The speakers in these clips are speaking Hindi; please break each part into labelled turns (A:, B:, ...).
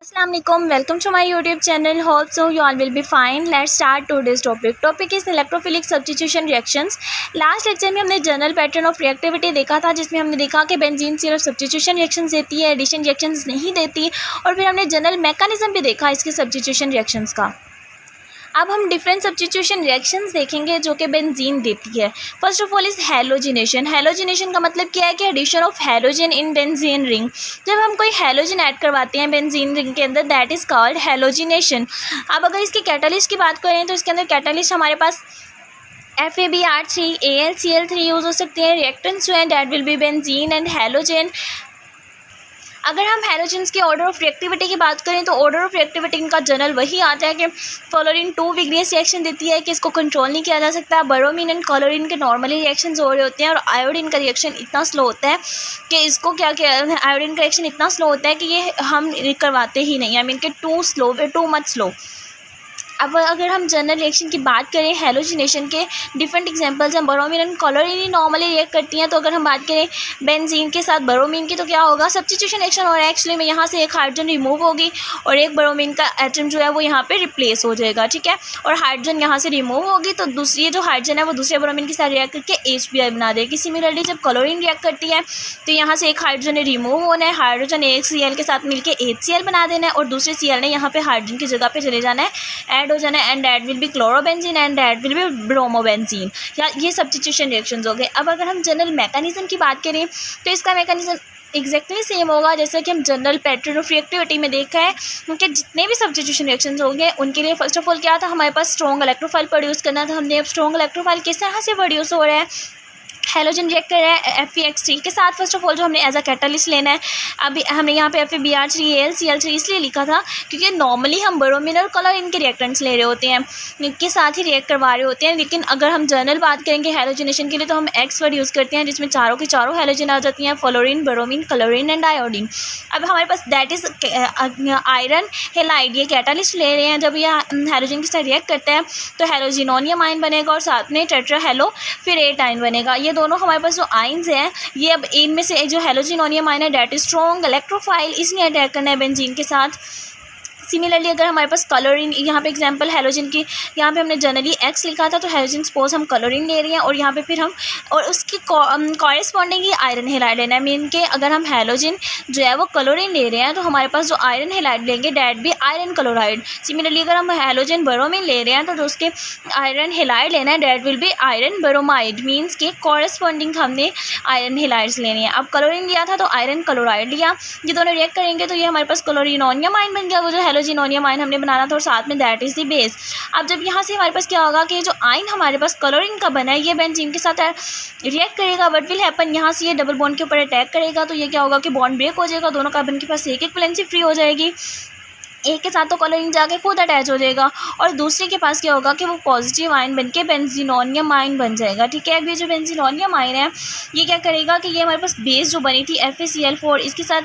A: Assalamualaikum, welcome to my YouTube channel. Hope so you all will be fine. Let's start today's topic. Topic is electrophilic substitution reactions. Last lecture में हमने जनरल पैटर्न ऑफ रिएक्टिविटी देखा था, जिसमें हमने देखा कि बेंजीन सिर्फ सब्स्टिट्यूशन रिएक्शंस देती है, एडिशन रिएक्शंस नहीं देती, और फिर हमने जनरल मैकेनिज्म भी देखा इसके सब्स्टिट्यूशन रिएक्शंस का। अब हम डिफरेंट सब्स्टिट्यूशन रिएक्शंस देखेंगे जो कि बेंजीन देती है। First of all is halogenation. Halogenation का मतलब क्या है कि addition of halogen in benzene ring. जब हम कोई हैलोजन ऐड करवाते हैं बेंजीन रिंग के अंदर, दैट इज़ कॉल्ड हैलोजिनेशन। अब अगर इसके कैटालिस्ट की बात करें तो इसके अंदर कैटालिस्ट हमारे पास FeBr3, AlCl3 यूज़ हो सकते हैं। रिएक्टेंट्स जो हैं that will B benzene and halogen. अगर हम हैलोजेंस के ऑर्डर ऑफ रिएक्टिविटी की बात करें तो ऑर्डर ऑफ रिएक्टिविटी इनका जनरल वही आता है कि फ्लोरीन 2 विग्रियस रिएक्शन देती है कि इसको कंट्रोल नहीं किया जा सकता। ब्रोमीन एंड क्लोरीन के नॉर्मली रिएक्शंस हो रहे होते हैं, और आयोडीन का रिएक्शन इतना स्लो होता है कि इसको क्या आयोडीन का रिएक्शन इतना स्लो होता है कि ये हम करवाते ही नहीं। आई मीन कि टू मच स्लो। अब अगर हम जनरल रिएक्शन की बात करें हैलोजिनेशन के डिफरेंट एग्जांपल्स हैं। Bromine and chlorine he normally react करती हैं, तो अगर हम बात करें बेंजीन के साथ ब्रोमीन की तो क्या होगा, सब्स्टिट्यूशन रिएक्शन हो रहा है एक्चुअली में। यहाँ से एक हाइड्रोजन रिमूव होगी और एक ब्रोमीन का एटम जो है वो यहाँ पे रिप्लेस हो जाएगा, ठीक है। और हाइड्रोजन यहाँ से रिमूव होगी तो दूसरी जो हाइड्रोजन है वो दूसरे ब्रोमीन के साथ रिएक्ट करके HBr बना देगी। सिमिलरली जब क्लोरीन रिएक्ट करती है तो यहाँ से एक हाइड्रोजन रिमूव होना है, हाइड्रोजन एक Cl के साथ मिलकर HCl बना देना है, और दूसरे Cl ने यहाँ पे हाइड्रोजन की जगह पे चले जाना है, ऐड हो जाना है, and that will B chlorobenzene and that will B bromobenzene. या ये सब्स्टिट्यूशन रिएक्शंस हो गए। अब अगर हम जनरल मैकेनिज्म की बात करें तो इसका मैकेनिज्म एग्जैक्टली सेम होगा जैसे कि हम जनरल पैटर्न ऑफ रिएक्टिविटी में देखा है, क्योंकि जितने भी सब्स्टिट्यूशन रिएक्शंस हो गए उनके लिए फर्स्ट ऑफ ऑल क्या था, हमारे पास स्ट्रॉन्ग इलेक्ट्रोफाइल प्रोड्यूस करना था। हमने अब स्ट्रॉन्ग इलेक्ट्रोफाइल किस तरह से प्रोड्यूस हो रहा है, हैलोजन रिएक्ट कर रहा है FeX3 के साथ। फर्स्ट ऑफ ऑल जो हमने एज अ कैटालिस्ट लेना है, अभी हमने यहाँ पे FeBr3 AlCl3 इसलिए लिखा था क्योंकि नॉर्मली हम ब्रोमीन और क्लोरीन के रिएक्टेंट्स ले रहे होते हैं, इनके साथ ही रिएक्ट करवा रहे होते हैं। लेकिन अगर हम जनरल बात करेंगे हैलोजिनेशन के लिए तो हम X वर्ड यूज़ करते हैं, जिसमें चारों की चारों हैलोजन आ जाती हैं, fluorine, bromine, chlorine and iodine. अब हमारे पास दैट इज़ आयरन हेलाइड, ये कैटालिस्ट ले रहे हैं। जब ये हैलोजन के साथ रिएक्ट करते हैं तो हैलोजिनोनियम आयन बनेगा और साथ में टेट्रा हेलो फिर 8 आयन बनेगा। ये दोनों हमारे पास जो आइंस हैं, ये अब इनमें से जो हैलोजिनोनियम आयन है दैट इज स्ट्रॉन्ग इलेक्ट्रोफाइल, इसने अटैक करना है बेंजीन के साथ। सिमिलरली अगर हमारे पास क्लोरीन, यहाँ पे एग्जांपल हैलोजन की, यहाँ पे हमने जनरली X लिखा था तो हैलोजन सपोज हम क्लोरीन ले रहे हैं, और यहाँ पे फिर हम और उसकी कॉरेस्पॉन्डिंग ही आयरन हेलाइड लेना है। मीन के अगर हम हैलोजन जो है वो क्लोरीन ले रहे हैं तो हमारे पास जो आयरन हेलाइड लेंगे डैट भी आयरन क्लोराइड। सिमिलरली अगर हम हैलोजन ब्रोमीन ले रहे हैं तो उसके आयरन हेलाइड लेना है, that will be iron bromide. Means के कॉरेस्पॉन्डिंग हमने आयरन हेलाइड्स लेनी है। अब क्लोरीन लिया था तो आयरन क्लोराइड लिया, ये दोनों रिएक्ट करेंगे तो ये हमारे पास क्लोरिनोनियम आयन बन गया, वो जो हैलोजिनोनियम आयन हमने बनाना था, और साथ में दैट इज द बेस। अब जब यहाँ से हमारे पास क्या होगा कि जो आयन हमारे पास क्लोरीन का बना है ये बेंजीन के साथ रिएक्ट करेगा। व्हाट विल हैपन, यहाँ से ये डबल बॉन्ड के ऊपर अटैक करेगा तो ये क्या होगा कि बॉन्ड ब्रेक हो जाएगा, दोनों कार्बन के पास एक एक वैलेंसी फ्री हो जाएगी। एक के साथ तो क्लोरीन जाके खुद अटैच हो जाएगा, और दूसरे के पास क्या होगा कि वो पॉजिटिव आयन बनके बेंजीनोनियम आयन बन जाएगा, ठीक है। अब ये जो बेंजीनोनियम आयन है ये क्या करेगा कि ये हमारे पास बेस जो बनी थी FeCl4, इसके साथ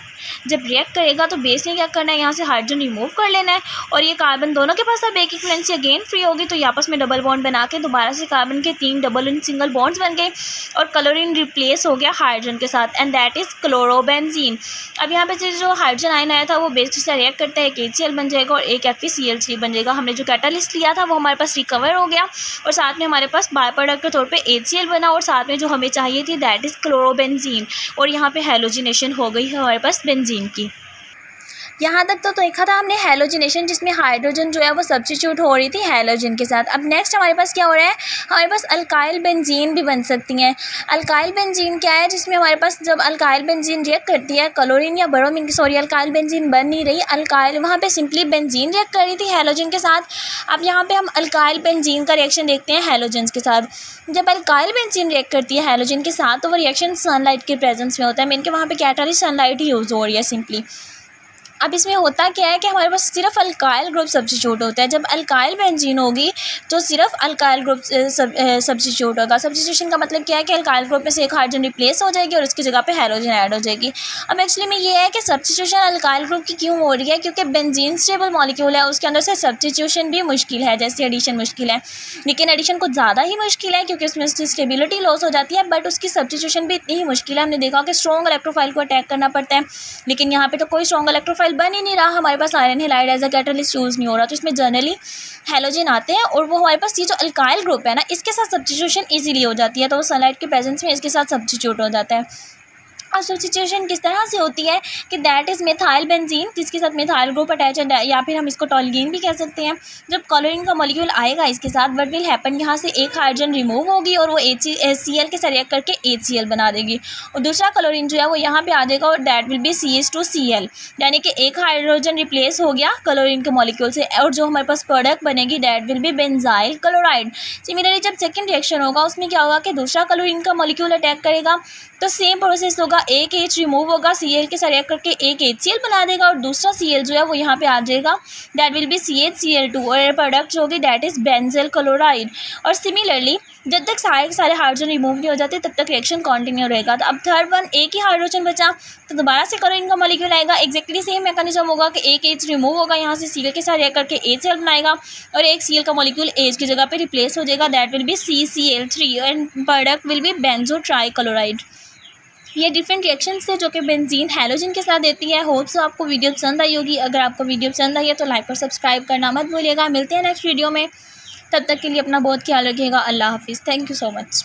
A: जब रिएक्ट करेगा तो बेस ने क्या करना है, यहाँ से हाइड्रोजन रिमूव कर लेना है, और ये कार्बन दोनों के पास अब एक एक वैलेंसी अगेन फ्री होगी, तो ये आपस में डबल बॉन्ड बना के दोबारा से कार्बन के 3 डबल एंड सिंगल बॉन्ड्स बन गए, और क्लोरीन रिप्लेस हो गया हाइड्रोजन के साथ, एंड दैट इज़ क्लोरोबेंजीन। अब यहाँ पे जो हाइड्रोजन आयन आया था वो बेस के साथ रिएक्ट करता है, एक HCl बन जाएगा और एक FeCl3 बन जाएगा। हमने जो कैटालिस्ट लिया था वो हमारे पास रिकवर हो गया, और साथ में हमारे पास बाय प्रोडक्ट के तौर पे HCl बना, और साथ में जो हमें चाहिए थी दैट इज़ क्लोरोबेंजीन, और यहाँ पे हैलोजिनेशन हो गई है हमारे पास बेंजीन की। यहाँ तक तो देखा था हमने हैलोजिनेशन, जिसमें हाइड्रोजन जो है वो सब्स्टिट्यूट हो रही थी हैलोजन के साथ। अब नेक्स्ट हमारे पास क्या हो रहा है, हमारे पास अल्काइल बेंजीन भी बन सकती हैं। अल्काइल बेंजीन क्या है, जिसमें हमारे पास जब अल्काइल बेंजीन रिएक्ट करती है क्लोरीन या ब्रोमीन, सॉरी अल्काइल बेंजीन बन नहीं रही, अल्काइल वहाँ पे सिंपली बेंजीन रिएक्ट कर रही थी हैलोजन के साथ। अब यहाँ पे हम अल्काइल बेंजीन का रिएक्शन देखते हैं हैलोजन के साथ। जब अल्काइल बेंजीन रिएक्ट करती है हैलोजन के साथ तो वो रिएक्शन सनलाइट के प्रेजेंस में होता है, मीन के वहाँ पे कैटालिस्ट सनलाइट ही यूज़ हो रही है सिंपली। अब इसमें होता क्या है कि हमारे पास सिर्फ अल्काइल ग्रुप सब्स्टिट्यूट होता है। जब अल्काइल बेंजीन होगी तो सिर्फ अल्काइल ग्रुप सब्स्टिट्यूट होगा। सब्स्टिट्यूशन का मतलब क्या है कि अल्काइल ग्रुप में से एक हाइड्रोजन रिप्लेस हो जाएगी और उसकी जगह पे हैलोजन ऐड हो जाएगी। अब एक्चुअली में ये है कि सब्स्टिट्यूशन अल्काइल ग्रुप की क्यों हो रही है, क्योंकि बेंजीन स्टेबल मॉलिक्यूल है, उसके अंदर से सब्स्टिट्यूशन भी मुश्किल है, जैसे एडिशन मुश्किल है। लेकिन एडिशन कुछ ज़्यादा ही मुश्किल है क्योंकि उसमें स्टेबिलिटी लॉस हो जाती है, बट उसकी सब्स्टिट्यूशन भी इतनी ही मुश्किल है। हमने देखा कि स्ट्रॉन्ग इलेक्ट्रोफाइल को अटैक करना पड़ता है, लेकिन यहाँ पर तो कोई स्ट्रॉन्ग इलेक्ट्रोफाइल एल्काइल बन ही नहीं रहा, हमारे पास iron halide as a catalyst use नहीं हो रहा, तो इसमें जनरली हैलोजन आते हैं और वो हमारे पास ये जो अल्काइल ग्रुप है ना इसके साथ सब्स्टिट्यूशन इजीली हो जाती है, तो वो सनलाइट के प्रेजेंस में इसके साथ सब्स्टिट्यूट हो जाता है। और सब्स्टिट्यूशन किस तरह से होती है कि दैट इज़ मिथाइल बेंजीन, जिसके साथ मिथाइल ग्रुप अटैच है, या फिर हम इसको टॉलगीन भी कह सकते हैं। जब क्लोरीन का मॉलिक्यूल आएगा इसके साथ, व्हाट विल हैपन, यहाँ से एक हाइड्रोजन रिमूव होगी और वो HCl के साथ रिएक्ट करके HCl बना देगी, और दूसरा क्लोरीन जो है वो यहाँ पे आ जाएगा और दैट विल बी CH2Cl, यानी कि एक हाइड्रोजन रिप्लेस हो गया क्लोरीन के मॉलिक्यूल से, और जो हमारे पास प्रोडक्ट बनेगी that will B benzyl chloride. Similarly जब सेकेंड रिएक्शन होगा उसमें क्या होगा कि दूसरा क्लोरीन का मॉलिक्यूल अटैक करेगा, तो सेम प्रोसेस होगा, एक H रिमूव होगा, Cl के साथ रिएक्ट करके एक HCl बना देगा और दूसरा Cl जो है वो यहाँ पे आ जाएगा, दैट विल बी CHCl2, और प्रोडक्ट जो होगी दैट इज़ बेंजल क्लोराइड। और सिमिलरली जब तक सारे के सारे हाइड्रोजन रिमूव नहीं हो जाते तब तक रिएक्शन कंटिन्यू रहेगा। तो अब थर्ड वन, एक ही हाइड्रोजन बचा तो दोबारा से क्लोरीन का मॉलिक्यूल आएगा, एक्जैक्टली सेम मैकेनिज्म होगा कि एक H रिमूव होगा, यहाँ से Cl के साथ रिएक्ट करके HCl बनाएगा और एक Cl का मॉलिक्यूल H की जगह पे रिप्लेस हो जाएगा, that will be CCl3 and product will be benzotrichloride. ये डिफरेंट रिएक्शंस है जो कि बेंजीन हैलोजन के साथ देती है। होप सो आपको वीडियो पसंद आई होगी। अगर आपको वीडियो पसंद आई है तो लाइक और सब्सक्राइब करना मत भूलिएगा। मिलते हैं नेक्स्ट वीडियो में, तब तक के लिए अपना बहुत ख्याल रखिएगा। अल्लाह हाफिज़। Thank you so much.